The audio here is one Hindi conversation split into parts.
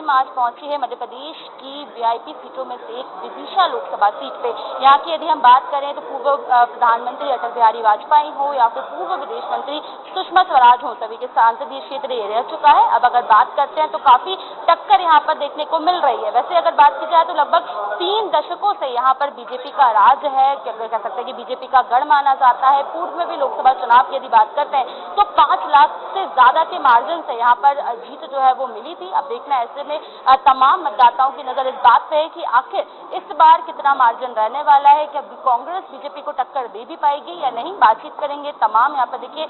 टीम आज पहुंची है मध्य प्रदेश की वीआईपी सीटों में से एक विदिशा लोकसभा सीट पे। यहाँ की यदि हम बात करें तो पूर्व प्रधानमंत्री अटल बिहारी वाजपेयी हो या फिर पूर्व विदेश मंत्री सुषमा स्वराज हो, सभी के संसदीय क्षेत्र ये रह चुका है। अब अगर बात करते हैं तो काफी टक्कर यहाँ पर देखने को मिल रही है। वैसे अगर बात की जाए तो लगभग 3 दशकों से यहाँ पर बीजेपी का राज है, कह सकते हैं कि बीजेपी का गढ़ माना जाता है। पूर्व में भी लोकसभा चुनाव की यदि बात करते हैं तो 5 लाख से ज्यादा के मार्जिन से यहाँ पर जीत जो है वो मिली थी। अब देखना ऐसे में तमाम मतदाताओं की नजर इस बात पे है कि आखिर इस बार कितना मार्जिन रहने वाला है, क्या कांग्रेस बीजेपी को टक्कर दे भी पाएगी या नहीं। बातचीत करेंगे तमाम यहाँ पर देखिए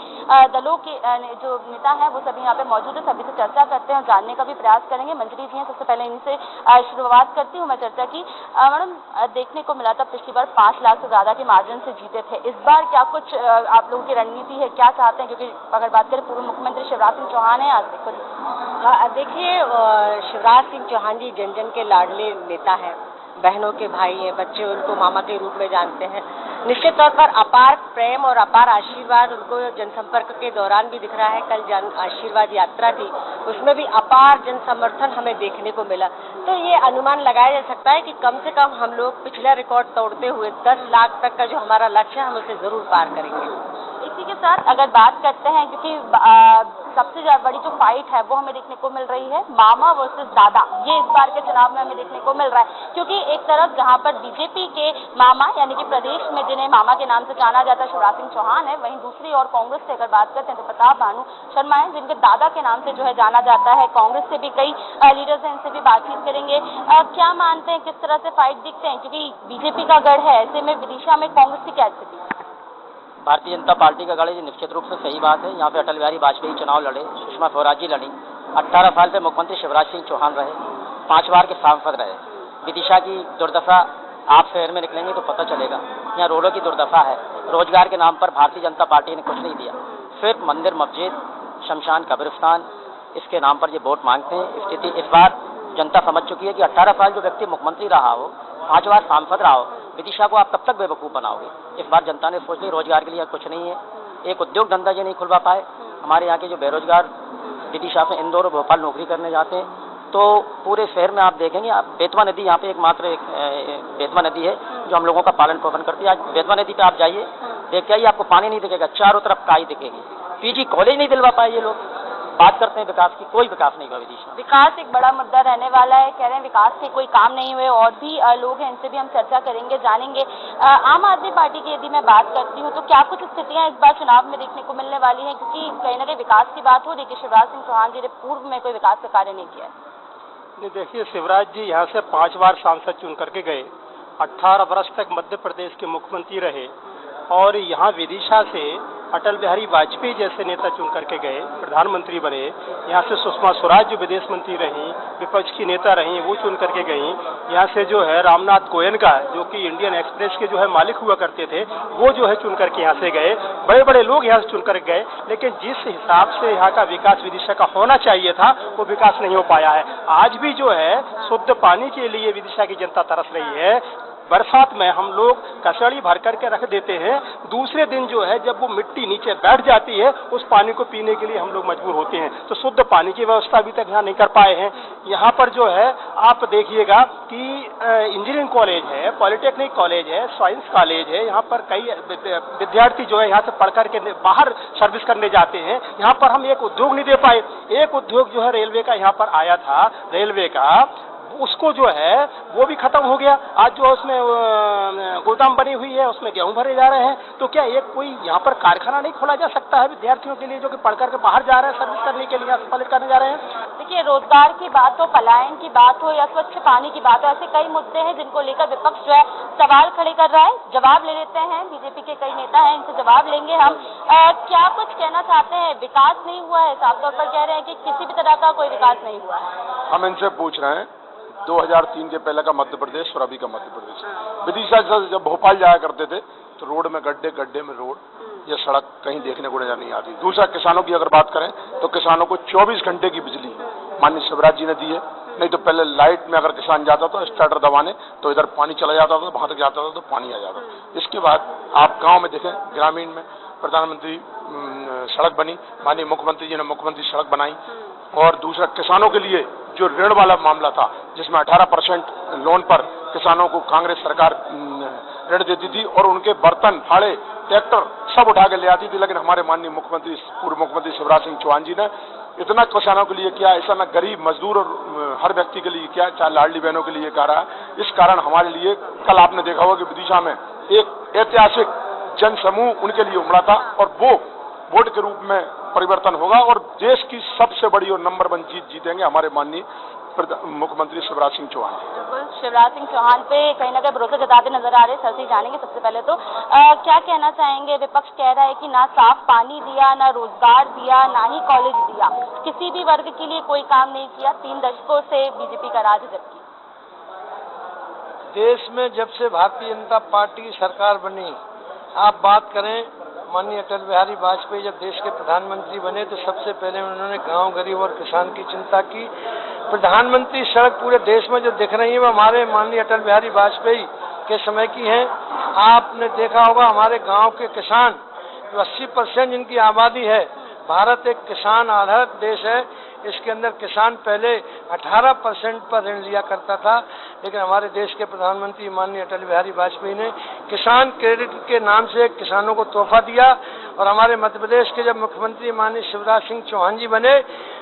दलों के जो नेता हैं वो सभी यहाँ पे मौजूद है, सभी से चर्चा करते हैं, जानने का भी प्रयास करेंगे। मंजरी जी हैं, सबसे पहले इनसे शुरुआत करती हूँ मैं चर्चा की। मैडम, देखने को मिला था पिछली बार 5 लाख से ज्यादा के मार्जिन से जीते थे, इस बार क्या कुछ आप लोगों की रणनीति है, क्या चाहते हैं? क्योंकि अगर बात करें पूर्व मुख्यमंत्री शिवराज सिंह चौहान है, आज देखिए शिवराज सिंह चौहान जी जन जन के लाडले नेता हैं, बहनों के भाई हैं, बच्चे उनको मामा के रूप में जानते हैं। निश्चित तौर पर अपार प्रेम और अपार आशीर्वाद उनको जनसंपर्क के दौरान भी दिख रहा है। कल जन आशीर्वाद यात्रा थी, उसमें भी अपार जन समर्थन हमें देखने को मिला। तो ये अनुमान लगाया जा सकता है कि कम से कम हम लोग पिछला रिकॉर्ड तोड़ते हुए 10 लाख तक का जो हमारा लक्ष्य है हम उसे जरूर पार करेंगे। इसी के साथ अगर बात करते हैं, क्योंकि सबसे बड़ी जो फाइट है वो हमें देखने को मिल रही है मामा वर्सेस दादा, ये इस बार के चुनाव में हमें देखने को मिल रहा है। क्योंकि एक तरफ जहां पर बीजेपी के मामा यानी कि प्रदेश में जिन्हें मामा के नाम से जाना जाता है शिवराज सिंह चौहान है, वहीं दूसरी और कांग्रेस से अगर बात करते हैं तो प्रताप भानु शर्मा है, जिनके दादा के नाम से जो है जाना जाता है। कांग्रेस से भी कई लीडर्स हैं, इनसे भी बातचीत करेंगे। क्या मानते हैं, किस तरह से फाइट दिखते हैं? क्योंकि बीजेपी का गढ़ है, ऐसे में विदिशा में कांग्रेस की क्या स्थिति? भारतीय जनता पार्टी का गढ़ निश्चित रूप से सही बात है। यहाँ पे अटल बिहारी वाजपेयी चुनाव लड़े, सुषमा स्वराज जी लड़ी, 18 साल से मुख्यमंत्री शिवराज सिंह चौहान रहे, 5 बार के सांसद रहे। विदिशा की दुर्दशा आप शहर में निकलेंगे तो पता चलेगा, यहाँ रोडों की दुर्दशा है। रोजगार के नाम पर भारतीय जनता पार्टी ने कुछ नहीं दिया, सिर्फ मंदिर मस्जिद शमशान कब्रिस्तान इसके नाम पर ये वोट मांगते हैं। स्थिति इस बार जनता समझ चुकी है कि 18 साल जो व्यक्ति मुख्यमंत्री रहा हो, 5 बार सांसद रहा हो, विदिशा को आप कब तक बेवकूफ़ बनाओगे। इस बार जनता ने सोच ली रोजगार के लिए कुछ नहीं है, एक उद्योग धंधा ये नहीं खुलवा पाए। हमारे यहाँ के जो बेरोजगार विदिशा से इंदौर और भोपाल नौकरी करने जाते हैं, तो पूरे शहर में आप देखेंगे, आप बेतवा नदी यहाँ पे एकमात्र बेतवा नदी है जो हम लोगों का पालन पोषण करती है। आज बेतवा नदी पे आप जाइए, देख के आइए, आपको पानी नहीं दिखेगा, चारों तरफ काई दिखेगी। पीजी कॉलेज नहीं दिलवा पाए ये लोग। बात करते हैं विकास की, कोई विकास नहीं हुआ विदिशा। विकास एक बड़ा मुद्दा रहने वाला है, कह रहे हैं विकास के कोई काम नहीं हुए। और भी लोग हैं, इनसे भी हम चर्चा करेंगे, जानेंगे। आम आदमी पार्टी की यदि मैं बात करती हूँ तो क्या कुछ स्थितियां इस बार चुनाव में देखने को मिलने वाली हैं? क्योंकि कहीं ना कहीं विकास की बात हो रही है कि शिवराज सिंह चौहान जी ने पूर्व में कोई विकास का कार्य नहीं किया। नहीं, देखिए शिवराज जी यहाँ से 5 बार सांसद चुन करके गए, 18 वर्ष तक मध्य प्रदेश के मुख्यमंत्री रहे, और यहाँ विदिशा से अटल बिहारी वाजपेयी जैसे नेता चुन करके गए, प्रधानमंत्री बने। यहाँ से सुषमा स्वराज जो विदेश मंत्री रहीं, विपक्ष की नेता रहीं, वो चुन करके गईं। यहाँ से जो है रामनाथ गोयनका जो कि इंडियन एक्सप्रेस के जो है मालिक हुआ करते थे, वो जो है चुन करके यहाँ से गए। बड़े बड़े लोग यहाँ से चुन कर गए, लेकिन जिस हिसाब से यहाँ का विकास विदिशा का होना चाहिए था वो विकास नहीं हो पाया है। आज भी जो है शुद्ध पानी के लिए विदिशा की जनता तरस रही है। बरसात में हम लोग कचड़ी भर करके रख देते हैं, दूसरे दिन जो है जब वो मिट्टी नीचे बैठ जाती है उस पानी को पीने के लिए हम लोग मजबूर होते हैं। तो शुद्ध पानी की व्यवस्था अभी तक यहाँ नहीं कर पाए हैं। यहाँ पर जो है आप देखिएगा कि इंजीनियरिंग कॉलेज है, पॉलिटेक्निक कॉलेज है, साइंस कॉलेज है, यहाँ पर कई विद्यार्थी जो है यहाँ से पढ़ करके बाहर सर्विस करने जाते हैं। यहाँ पर हम एक उद्योग नहीं दे पाए। एक उद्योग जो है रेलवे का यहाँ पर आया था, रेलवे का, उसको जो है वो भी खत्म हो गया। आज जो उसमें गोदाम बनी हुई है उसमें गेहूं भरे जा रहे हैं। तो क्या एक कोई यहाँ पर कारखाना नहीं खोला जा सकता है विद्यार्थियों के लिए जो कि पढ़ करके बाहर जा रहे हैं सर्विस करने के लिए, सर्विस करने जा रहे हैं? देखिए, रोजगार की बात हो, पलायन की बात हो या स्वच्छ पानी की बात हो, ऐसे कई मुद्दे हैं जिनको लेकर विपक्ष जो है सवाल खड़े कर रहा है। जवाब ले लेते हैं, बीजेपी के कई नेता हैं, इनसे जवाब लेंगे हम। क्या कुछ कहना चाहते हैं? विकास नहीं हुआ है, साफ तौर पर कह रहे हैं कि किसी भी तरह का कोई विकास नहीं हुआ है। हम इनसे पूछ रहे हैं 2003 के पहले का मध्य प्रदेश और अभी का मध्य प्रदेश। विदिशा से जब भोपाल जाया करते थे तो रोड में गड्ढे, गड्ढे में रोड, ये सड़क कहीं देखने को नजर नहीं आती। दूसरा, किसानों की अगर बात करें तो किसानों को 24 घंटे की बिजली माननीय शिवराज जी ने दी है। नहीं तो पहले लाइट में अगर किसान जाता था स्टार्टर दबाने तो इधर पानी चला जाता था, वहां तक जाता था तो पानी आ जाता था। इसके बाद आप गांव में देखें, ग्रामीण में प्रधानमंत्री सड़क बनी, माननीय मुख्यमंत्री जी ने मुख्यमंत्री सड़क बनाई, और दूसरा किसानों के लिए जो ऋण वाला मामला था जिसमें 18% लोन पर किसानों को कांग्रेस सरकार ऋण देती थी और उनके बर्तन, फाड़े, ट्रैक्टर सब उठा के ले आती थी, लेकिन हमारे माननीय मुख्यमंत्री, पूर्व मुख्यमंत्री शिवराज सिंह चौहान जी ने इतना किसानों के लिए किया, ऐसा न गरीब, मजदूर और हर व्यक्ति के लिए किया, चाहे लाडली बहनों के लिए कर रहा है। इस कारण हमारे लिए कल आपने देखा होगा कि विदिशा में एक ऐतिहासिक जन समूह उनके लिए उमड़ा था और वो वोट के रूप में परिवर्तन होगा और देश की सबसे बड़ी और नंबर 1 जीत जीतेंगे हमारे माननीय मुख्यमंत्री शिवराज सिंह चौहान। बिल्कुल, शिवराज सिंह चौहान पे कहीं ना कहीं भरोसा जताते नजर आ रहे हैं। सर से जानेंगे सबसे पहले तो क्या कहना चाहेंगे? विपक्ष कह रहा है कि ना साफ पानी दिया, ना रोजगार दिया, ना ही कॉलेज दिया, किसी भी वर्ग के लिए कोई काम नहीं किया। 3 दशकों से बीजेपी का राज है। जबकि देश में जब से भारतीय जनता पार्टी की सरकार बनी, आप बात करें माननीय अटल बिहारी वाजपेयी जब देश के प्रधानमंत्री बने तो सबसे पहले उन्होंने गांव, गरीब और किसान की चिंता की। प्रधानमंत्री सड़क पूरे देश में जो दिख रही है वो हमारे माननीय अटल बिहारी वाजपेयी के समय की हैं। आपने देखा होगा हमारे गांव के किसान जो 80% जिनकी आबादी है, भारत एक किसान आधारित देश है, इसके अंदर किसान पहले 18% पर ऋण लिया करता था, लेकिन हमारे देश के प्रधानमंत्री माननीय अटल बिहारी वाजपेयी ने किसान क्रेडिट के नाम से किसानों को तोहफा दिया और हमारे मध्य प्रदेश के जब मुख्यमंत्री माननीय शिवराज सिंह चौहान जी बने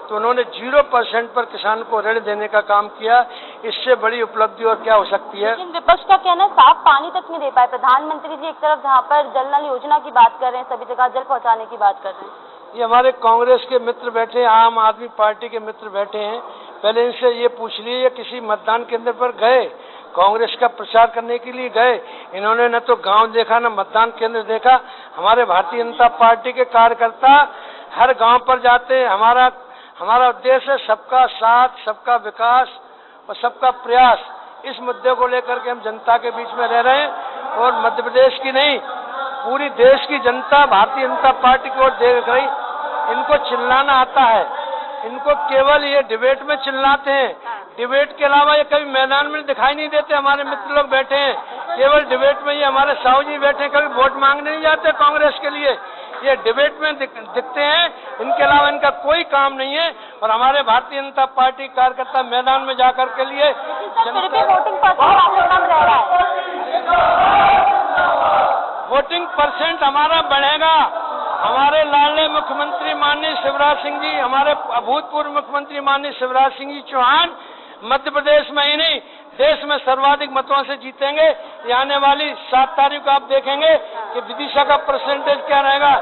तो उन्होंने 0% पर किसान को ऋण देने का काम किया। इससे बड़ी उपलब्धि और क्या हो सकती है? लेकिन विपक्ष का कहना है साफ पानी तक नहीं दे पाए। प्रधानमंत्री जी एक तरफ जहाँ पर जल नल योजना की बात कर रहे हैं, सभी जगह जल पहुँचाने की बात कर रहे हैं। ये हमारे कांग्रेस के मित्र बैठे हैं, आम आदमी पार्टी के मित्र बैठे हैं, पहले इनसे ये पूछ लीजिए किसी मतदान केंद्र पर गए, कांग्रेस का प्रचार करने के लिए गए, इन्होंने न तो गांव देखा न मतदान केंद्र देखा। हमारे भारतीय जनता पार्टी के कार्यकर्ता हर गांव पर जाते हैं। हमारा उद्देश्य है सबका साथ, सबका विकास और सबका प्रयास। इस मुद्दे को लेकर के हम जनता के बीच में रह रहे हैं और मध्य प्रदेश की नहीं पूरी देश की जनता भारतीय जनता पार्टी की ओर देख रही। इनको चिल्लाना आता है, इनको केवल ये डिबेट में चिल्लाते हैं, डिबेट के अलावा ये कभी मैदान में दिखाई नहीं देते। हमारे मित्र लोग बैठे हैं, केवल डिबेट में ये हमारे साहू जी बैठे हैं, कभी वोट मांगने नहीं जाते कांग्रेस के लिए, ये डिबेट में दिखते हैं, इनके अलावा इनका कोई काम नहीं है। और हमारे भारतीय जनता पार्टी कार्यकर्ता मैदान में जाकर के लिए वोटिंग परसेंट हमारा बढ़ेगा। हमारे लाडले मुख्यमंत्री माननीय शिवराज सिंह जी, हमारे अभूतपूर्व मुख्यमंत्री माननीय शिवराज सिंह जी चौहान मध्य प्रदेश में ही नहीं देश में सर्वाधिक मतों से जीतेंगे। ये आने वाली 7 तारीख को आप देखेंगे कि विदिशा का परसेंटेज क्या रहेगा।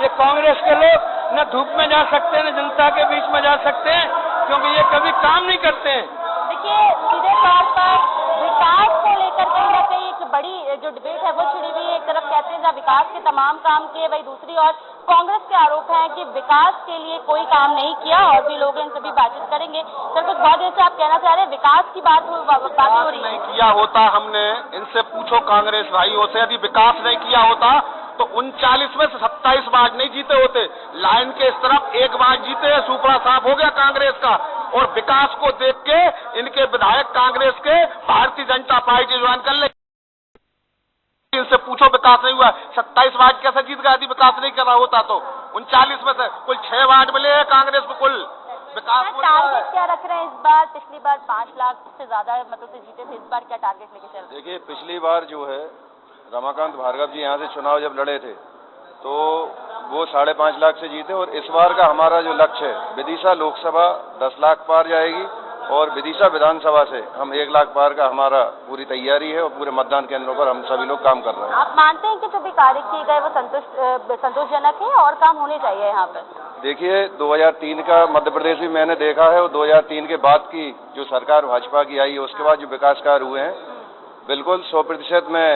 ये कांग्रेस के लोग न धूप में जा सकते हैं न जनता के बीच में जा सकते हैं, क्योंकि ये कभी काम नहीं करते हैं। देखिए, सीधे तौर पर विकास को लेकर कहीं ना कहीं एक बड़ी जो डिबेट है वो छिड़ी हुई है। एक तरफ कहते हैं जहाँ विकास के तमाम काम किए, वही दूसरी ओर कांग्रेस के आरोप है कि विकास के लिए कोई काम नहीं किया। और भी लोग इनसे भी बातचीत करेंगे। सर, कुछ बहुत देर से आप कहना चाह रहे हैं विकास की बातें हो रही है। नहीं किया होता, हमने इनसे पूछो कांग्रेस भाइयों से, यदि विकास नहीं किया होता तो 39 में से 27 वार्ड नहीं जीते होते। लाइन के इस तरफ 1 वार्ड जीते हैं, सुपड़ा साफ हो गया कांग्रेस का। और विकास को देख के इनके विधायक कांग्रेस के भारतीय जनता पार्टी ज्वाइन कर ले। इनसे पूछो विकास नहीं हुआ, 27 वार्ड कैसे जीत गया यदि विकास नहीं कर रहा होता तो। 39 में से कुल 6 वार्ड मिले हैं कांग्रेस को कुल विकास। टारगेट क्या रख रहे हैं इस बार? पिछली बार 5 लाख से ज्यादा मतों से जीते थे, इस बार क्या टारगेट लेके चल रहे हैं? देखिए, पिछली बार जो है रमाकांत भार्गव जी यहाँ से चुनाव जब लड़े थे तो वो 5.5 लाख से जीते, और इस बार का हमारा जो लक्ष्य है विदिशा लोकसभा 10 लाख पार जाएगी और विदिशा विधानसभा से हम 1 लाख पार का हमारा पूरी तैयारी है और पूरे मतदान केंद्रों पर हम सभी लोग काम कर रहे हैं। आप मानते हैं कि जो भी कार्य किए गए वो संतोषजनक है और काम होने चाहिए यहाँ पर? देखिए, 2003 का मध्य प्रदेश भी मैंने देखा है और 2003 के बाद की जो सरकार भाजपा की आई है उसके बाद जो विकास कार्य हुए हैं, बिल्कुल 100% मैं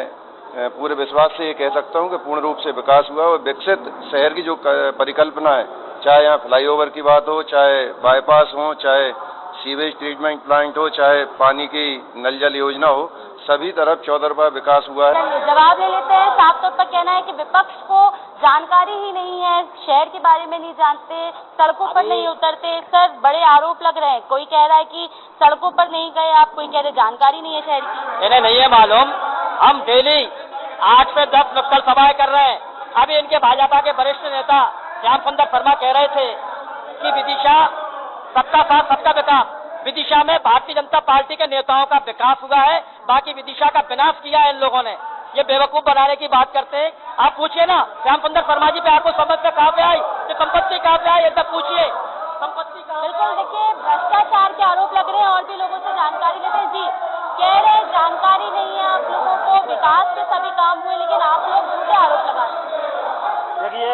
पूरे विश्वास से ये कह सकता हूँ कि पूर्ण रूप से विकास हुआ। और विकसित शहर की जो परिकल्पना है, चाहे यहाँ फ्लाईओवर की बात हो, चाहे बाईपास हो, चाहे सीवेज ट्रीटमेंट प्लांट हो, चाहे पानी की नल जल योजना हो, सभी तरफ चौतरफा विकास हुआ है। जवाब ले लेते हैं। साफ तौर पर कहना है कि विपक्ष को जानकारी ही नहीं है, शहर के बारे में नहीं जानते, सड़कों पर नहीं उतरते। सर, बड़े आरोप लग रहे हैं। कोई कह रहा है कि सड़कों पर नहीं गए आप, कोई कह रहे जानकारी नहीं है शहर की। इन्हें नहीं है मालूम। हम डेली 8 से 10 नुक्कड़ सभाएं कर रहे हैं, अभी इनके भाजपा के वरिष्ठ नेता श्याम सुंदर शर्मा कह रहे थे कि विदिशा सबका साथ सबका विकास, विदिशा में भारतीय जनता पार्टी के नेताओं का विकास हुआ है, बाकी विदिशा का विनाश किया है इन लोगों ने। ये बेवकूफ बनाने की बात करते हैं। आप पूछिए ना श्याम सुंदर शर्मा जी पे, आपको समझ में कहाँ पे आई कि संपत्ति कहाँ पे आई, एकदम पूछिए संपत्ति कहाँ। बिल्कुल, देखिए भ्रष्टाचार के आरोप लग रहे हैं और भी लोगों से जानकारी लेते हैं। जी कह रहे हैं जानकारी नहीं है आप लोगों को, विकास के सभी काम हुए लेकिन आप लोग झूठे आरोप लगा रहे हैं। देखिए,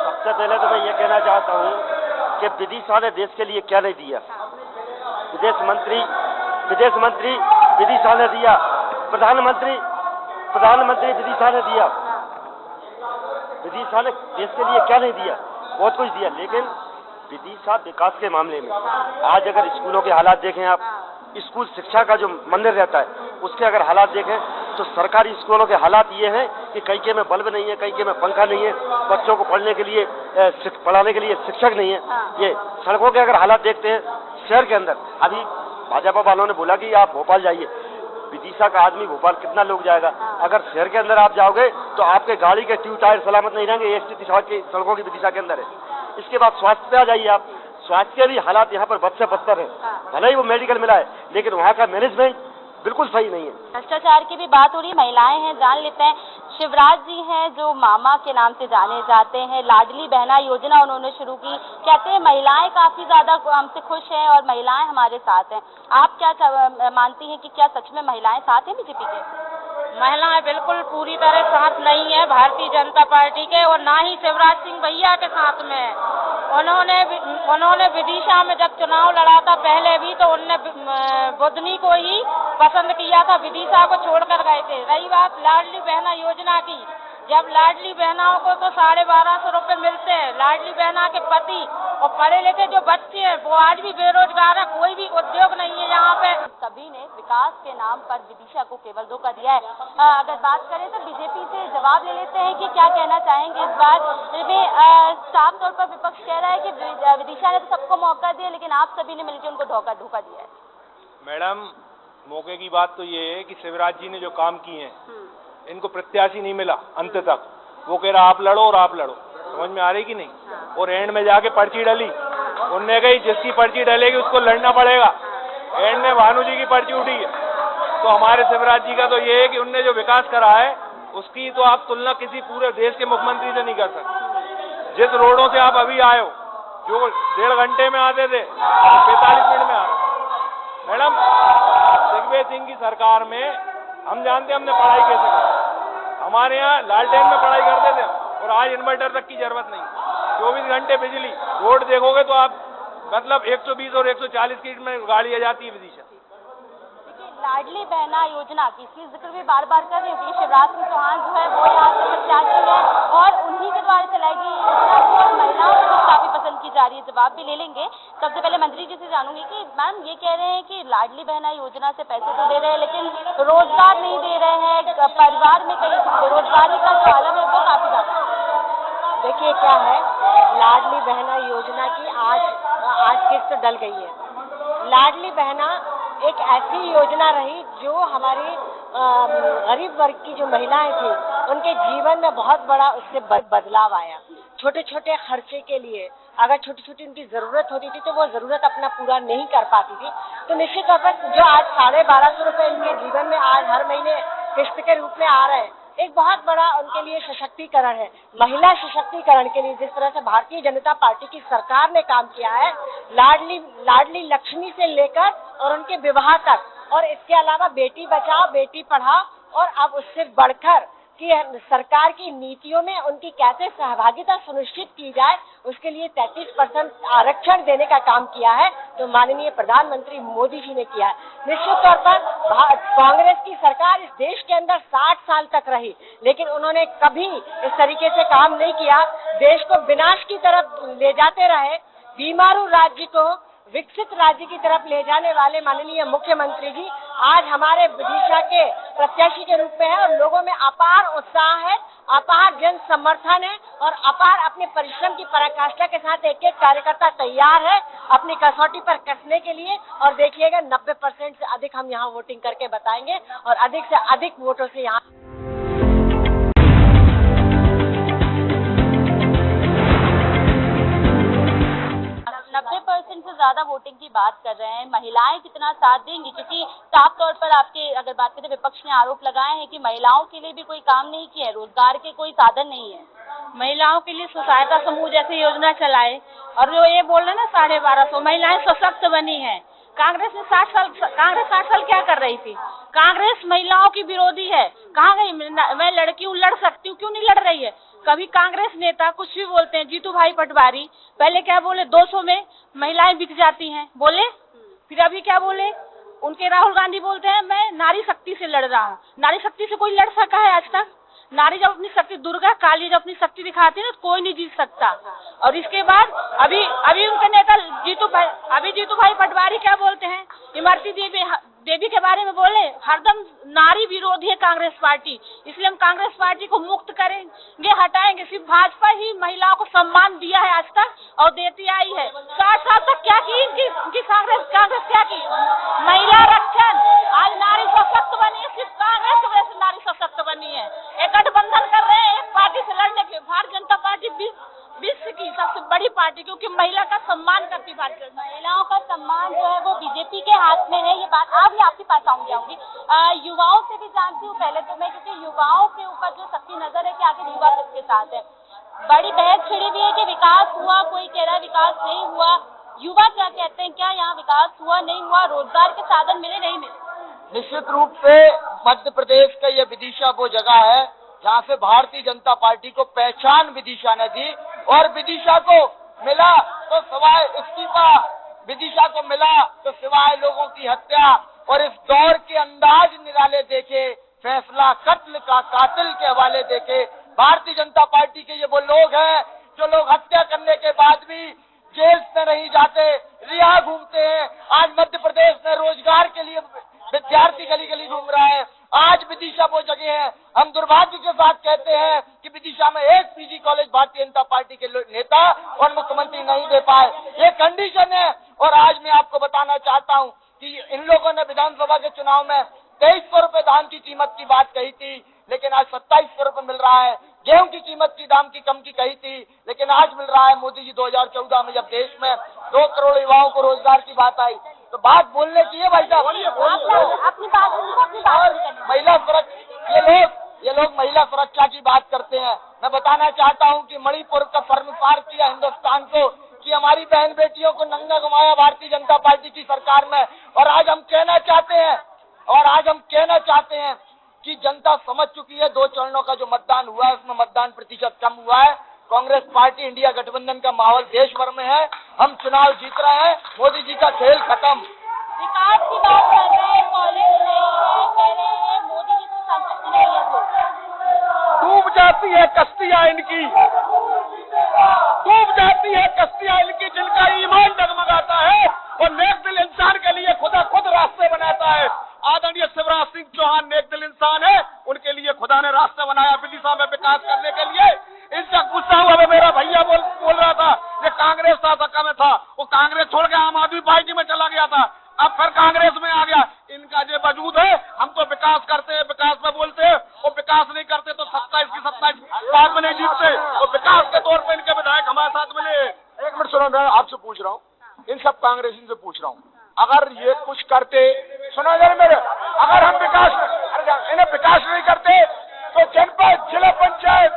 सबसे पहले तो मैं ये कहना चाहता हूँ कि विदिशा ने देश के लिए क्या नहीं दिया। विदेश मंत्री विदिशा ने दिया, प्रधानमंत्री विदिशा ने दिया। विदिशा ने देश के लिए क्या नहीं दिया, बहुत कुछ दिया, लेकिन विदिशा विकास के मामले में आज अगर स्कूलों के हालात देखें आप, स्कूल शिक्षा का जो मंदिर रहता है उसके अगर हालात देखें तो सरकारी स्कूलों के हालात ये हैं कि कई में बल्ब नहीं है, कई में पंखा नहीं है, बच्चों को पढ़ने के लिए पढ़ाने के लिए शिक्षक नहीं है। ये सड़कों के अगर हालात देखते हैं शहर के अंदर, अभी भाजपा वालों ने बोला कि आप भोपाल जाइए, विदिशा का आदमी भोपाल कितना लोग जाएगा। अगर शहर के अंदर आप जाओगे तो आपके गाड़ी के ट्यूब टायर सलामत नहीं रहेंगे, एक स्थिति सड़कों की विदिशा के अंदर है। इसके बाद स्वास्थ्य पे आ जाइए आप, स्वास्थ्य के भी हालात यहाँ पर बद से बदतर है। भले ही वो मेडिकल मिला है लेकिन वहाँ का मैनेजमेंट बिल्कुल सही नहीं है। भ्रष्टाचार की भी बात हो रही, महिलाएं हैं, जान लेते हैं। शिवराज जी हैं जो मामा के नाम से जाने जाते हैं, लाडली बहना योजना उन्होंने शुरू की, कहते हैं महिलाएं काफी ज्यादा हमसे खुश हैं और महिलाएं हमारे साथ हैं। आप क्या मानती हैं कि क्या सच में महिलाएं साथ हैं बीजेपी के? महिलाएं बिल्कुल पूरी तरह साथ नहीं है भारतीय जनता पार्टी के, और ना ही शिवराज सिंह भैया के साथ में है। उन्होंने विदिशा में जब चुनाव लड़ा था पहले भी तो उनने बुधनी को ही पसंद किया था, विदिशा को छोड़कर गए थे। रही बात लाडली बहना योजना की, जब लाडली बहनाओं को तो 1250 रुपए मिलते हैं, लाडली बहना के पति और पढ़े लिखे जो बच्चे हैं वो आज भी बेरोजगार है, कोई भी उद्योग नहीं है यहाँ पे। सभी ने विकास के नाम पर विदिशा को केवल धोखा दिया है। अगर बात करें तो बीजेपी से जवाब ले लेते हैं कि क्या कहना चाहेंगे इस बार में। साफ तौर पर विपक्ष कह रहा है कि विदिशा ने तो सबको मौका दिया लेकिन आप सभी ने मिलकर उनको धोखा दिया है। मैडम, मौके की बात तो ये है कि शिवराज जी ने जो काम किए हैं इनको प्रत्याशी नहीं मिला अंत तक। वो कह रहा आप लड़ो और आप लड़ो, समझ में आ रही कि नहीं। और एंड में जाके पर्ची डली, उनने कही जिसकी पर्ची डलेगी उसको लड़ना पड़ेगा। एंड में भानु जी की पर्ची उठी है। तो हमारे शिवराज जी का तो ये है कि उनने जो विकास करा है उसकी तो आप तुलना किसी पूरे देश के मुख्यमंत्री से नहीं कर सकते। जिस रोडों से आप अभी आए हो, जो 1.5 घंटे में आते थे 45 मिनट में आ रहे। मैडम, दिग्विजय सिंह की सरकार में हम जानते हैं हमने पढ़ाई कैसे की। हमारे यहाँ लालटेन में पढ़ाई करते थे और आज इन्वर्टर तक की जरूरत नहीं, 24 घंटे बिजली। रोड देखोगे तो आप मतलब 120 और 140 की में गाड़ी आ जाती है विदिशा। लाडली बहना योजना की इसकी जिक्र भी बार बार कर रही हूँ क्योंकि शिवराज सिंह चौहान जो है वो यहाँ से प्रत्याशी है और उन्हीं के द्वारा चलाएगी योजना को और महिलाओं को काफी पसंद की जा रही है। जवाब भी ले लेंगे। सबसे पहले मंत्री जी से जानूंगी कि मैम ये कह रहे हैं कि लाडली बहना योजना से पैसे तो दे रहे हैं लेकिन रोजगार नहीं दे रहे हैं, परिवार में कई बेरोजगारी का जो आलम है वो काफी ज्यादा। देखिए क्या है, लाडली बहना योजना की आज किस्त डल गई है। लाडली बहना एक ऐसी योजना रही जो हमारी गरीब वर्ग की जो महिलाएं थी उनके जीवन में बहुत बड़ा उससे बदलाव आया। छोटे छोटे खर्चे के लिए अगर छोटी छोटी उनकी जरूरत होती थी तो वो जरूरत अपना पूरा नहीं कर पाती थी, तो निश्चित तौर पर जो आज 1250 रुपए उनके जीवन में आज हर महीने किस्त के रूप में आ रहे हैं, एक बहुत बड़ा उनके लिए सशक्तिकरण है। महिला सशक्तिकरण के लिए जिस तरह से भारतीय जनता पार्टी की सरकार ने काम किया है, लाडली लक्ष्मी से लेकर और उनके विवाह तक, और इसके अलावा बेटी बचाओ बेटी पढ़ाओ, और अब उससे बढ़कर कि सरकार की नीतियों में उनकी कैसे सहभागिता सुनिश्चित की जाए उसके लिए 33% आरक्षण देने का काम किया है, तो माननीय प्रधानमंत्री मोदी जी ने किया है। निश्चित तौर पर कांग्रेस की सरकार इस देश के अंदर 60 साल तक रही लेकिन उन्होंने कभी इस तरीके से काम नहीं किया। देश को विनाश की तरफ ले जाते रहे, बीमारू राज्य को विकसित राज्य की तरफ ले जाने वाले माननीय मुख्यमंत्री जी आज हमारे विदिशा के प्रत्याशी के रूप में है और लोगों में अपार उत्साह है अपार जन समर्थन है और अपार अपने परिश्रम की पराकाष्ठा के साथ एक एक कार्यकर्ता तैयार है अपनी कसौटी पर कसने के लिए। और देखिएगा 90% से अधिक हम यहाँ वोटिंग करके बताएंगे और अधिक से अधिक वोटों से यहाँ 90% से ज्यादा वोटिंग की बात कर रहे हैं। महिलाएं कितना साथ देंगी, क्योंकि साफ तौर पर आपके अगर बात करें विपक्ष ने आरोप लगाए हैं कि महिलाओं के लिए भी कोई काम नहीं किया है, रोजगार के कोई साधन नहीं है। महिलाओं के लिए स्व सहायता समूह जैसी योजना चलाए और जो ये बोल रहे ना 1250 महिलाएं सशक्त बनी हैं। कांग्रेस 60 साल क्या कर रही थी? कांग्रेस महिलाओं की विरोधी है। कहाँ गई? मैं लड़की हूँ, लड़ सकती हूँ, क्यों नहीं लड़ रही है? कभी कांग्रेस नेता कुछ भी बोलते हैं, जीतू भाई पटवारी पहले क्या बोले 200 में महिलाएं बिक जाती हैं बोले, फिर अभी क्या बोले उनके राहुल गांधी बोलते हैं मैं नारी शक्ति से लड़ रहा हूँ। नारी शक्ति से कोई लड़ सका है आज तक? नारी जब अपनी शक्ति, दुर्गा काली जब अपनी शक्ति दिखाती है ना तो कोई नहीं जीत सकता। और इसके बाद अभी उनके नेता जीतू भाई पटवारी क्या बोलते हैं, इमरती देवी के बारे में बोले, हरदम नारी विरोधी है कांग्रेस पार्टी, इसलिए हम कांग्रेस पार्टी को मुक्त करेंगे, हटाएंगे। सिर्फ भाजपा ही महिलाओं को सम्मान दिया है आज तक और देती आई है। 60 साल तक क्या की इनकी कांग्रेस क्या की? महिला रक्षण। आज नारी सशक्त बनी है, सिर्फ कांग्रेस की वजह से नारी सशक्त बनी है। एक गठबंधन कर रहे हैं एक पार्टी से लड़ने के। भारतीय जनता पार्टी विश्व की सबसे बड़ी पार्टी, क्योंकि महिला का सम्मान करती भारतीय। महिलाओं का सम्मान जो है वो बीजेपी के हाथ में है। ये बात आज मैं आपके पास आऊंगी युवाओं से भी जानती हूँ पहले तो मैं, क्योंकि युवाओं के ऊपर जो सबकी नजर है कि आखिर युवा किसके साथ है। बड़ी बहस छिड़ी हुई है कि विकास हुआ, कोई कह रहा है विकास नहीं हुआ। युवा क्या कहते हैं, क्या यहाँ विकास हुआ नहीं हुआ, रोजगार के साधन मिले नहीं मिले? निश्चित रूप से मध्य प्रदेश का ये विदिशा वो जगह है जहाँ से भारतीय जनता पार्टी को पहचान विदिशा ने दी। और विदिशा को मिला तो सिवाय इस्तीफा, विदिशा को मिला तो सिवाय लोगों की हत्या और इस दौर के अंदाज निराले देखे, फैसला कत्ल का कातिल के हवाले देखे। भारतीय जनता पार्टी के ये वो लोग हैं जो लोग हत्या करने के बाद भी जेल में नहीं जाते, रिहा घूमते हैं। आज मध्य प्रदेश में रोजगार के लिए विद्यार्थी गली गली घूम रहा है। आज विदिशा वो जगह है, हम दुर्भाग्य के साथ कहते हैं कि विदिशा में एक PG college Bharatiya Janata party के नेता और मुख्यमंत्री नहीं दे पाए, ये कंडीशन है। और आज मैं आपको बताना चाहता हूं कि इन लोगों ने विधानसभा के चुनाव में 2300 रुपए धान की कीमत की बात कही थी, लेकिन आज 2700 रुपए मिल रहा है। गेहूं की कीमत की दाम की कम की कही थी, लेकिन आज मिल रहा है। मोदी जी 2014 में जब देश में 2 करोड़ युवाओं को रोजगार की बात आई तो बात बोलने की है भाई साहब। अपनी बात महिला सुरक्षा, ये लोग महिला सुरक्षा की बात करते हैं। मैं बताना चाहता हूं कि मणिपुर का शर्मसार किया हिंदुस्तान को कि हमारी बहन बेटियों को नंगा घुमाया भारतीय जनता पार्टी की सरकार में। और आज हम कहना चाहते हैं कि जनता समझ चुकी है। 2 चरणों का जो मतदान हुआ है उसमें मतदान प्रतिशत कम हुआ है। कांग्रेस पार्टी इंडिया गठबंधन का माहौल देश भर में है, हम चुनाव जीत रहे हैं, मोदी जी का खेल खत्म। विकास की बात कर रहे हैं, कॉलेज नहीं है, कह रहे हैं मोदी जी की संपत्ति नहीं है तो डूब जाती है कश्तियां इनकी, डूब जाती है कश्तियां इनकी, जिनका ईमान डगमगाता है और नेक दिल इंसान के लिए खुदा खुद रास्ते बनाता है। आदरणीय शिवराज सिंह चौहान नेक दिल इंसान है, उनके लिए खुदा ने रास्ता बनाया विदिशा में विकास करने के लिए। इनसे गुस्सा हुआ मेरा भैया बोल रहा था ये कांग्रेस शासक में था, वो कांग्रेस छोड़ के आम आदमी पार्टी में चला गया था, अब फिर कांग्रेस में आ गया। इनका जो वजूद है, हम तो विकास करते हैं, विकास में बोलते हैं, और विकास नहीं करते तो 27 की 27 बाद में नहीं जीतते। और विकास के तौर पर इनके विधायक हमारे साथ मिले। एक मिनट सुनो, मैं आपसे पूछ रहा हूँ, इन सब कांग्रेसी से पूछ रहा हूँ, अगर ये कुछ करते, सुनो जरा मेरे, अगर हम इन्हें विकास नहीं करते तो जनपद, जिला पंचायत,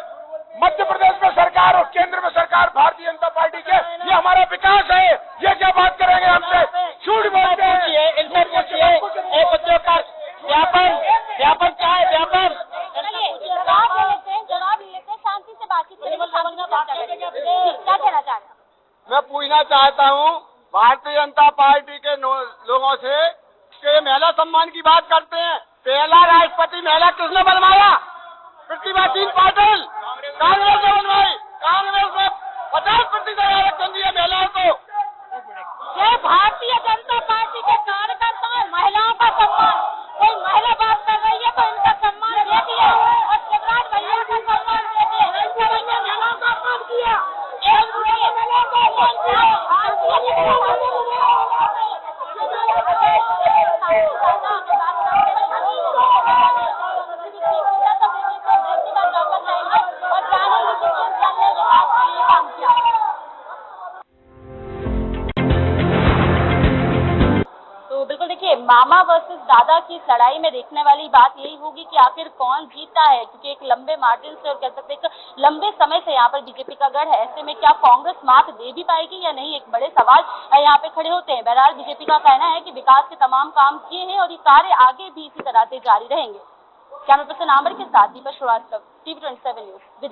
मध्य प्रदेश में सरकार और केंद्र में सरकार भारतीय जनता पार्टी के, ये हमारा विकास है, ये क्या बात करेंगे हमसे? झूठ बोलते हैं। इनसे पूछिए एक बच्चों का व्यापन क्या है? व्यापन जवाब लेते हैं, शांति से बातचीत करेंगे। क्या कहना चाह रहे हैं? मैं पूछना चाहता हूँ भारतीय जनता पार्टी के लोगों से कि महिला सम्मान की बात करते हैं। पहला राष्ट्रपति महिला किसने बनवाया? प्रतिभाशील पाटिल, कांग्रेस ने बनवाई। कांग्रेस ने 50% आरक्षण दिया महिलाओं को। ये भारतीय जनता पार्टी के कार्यकर्ता है, महिलाओं का सम्मान, कोई महिला बात कर रही है तो इनका सम्मान दे दिया और शिवराज भैया का सम्मान मामा वर्सेस दादा की इस लड़ाई में देखने वाली बात यही होगी कि आखिर कौन जीतता है, क्योंकि एक लंबे मार्जिन से और कह सकते हैं एक लंबे समय से यहाँ पर बीजेपी का गढ़ है। ऐसे में क्या कांग्रेस मात दे भी पाएगी या नहीं, एक बड़े सवाल यहाँ पे खड़े होते हैं। बहरहाल बीजेपी का कहना है कि विकास के तमाम काम किए हैं और ये कार्य आगे भी इसी तरह से जारी रहेंगे। कैमरा पर्सन आंबर के साथ दीपक श्रीवास्तव, TV 27 न्यूज।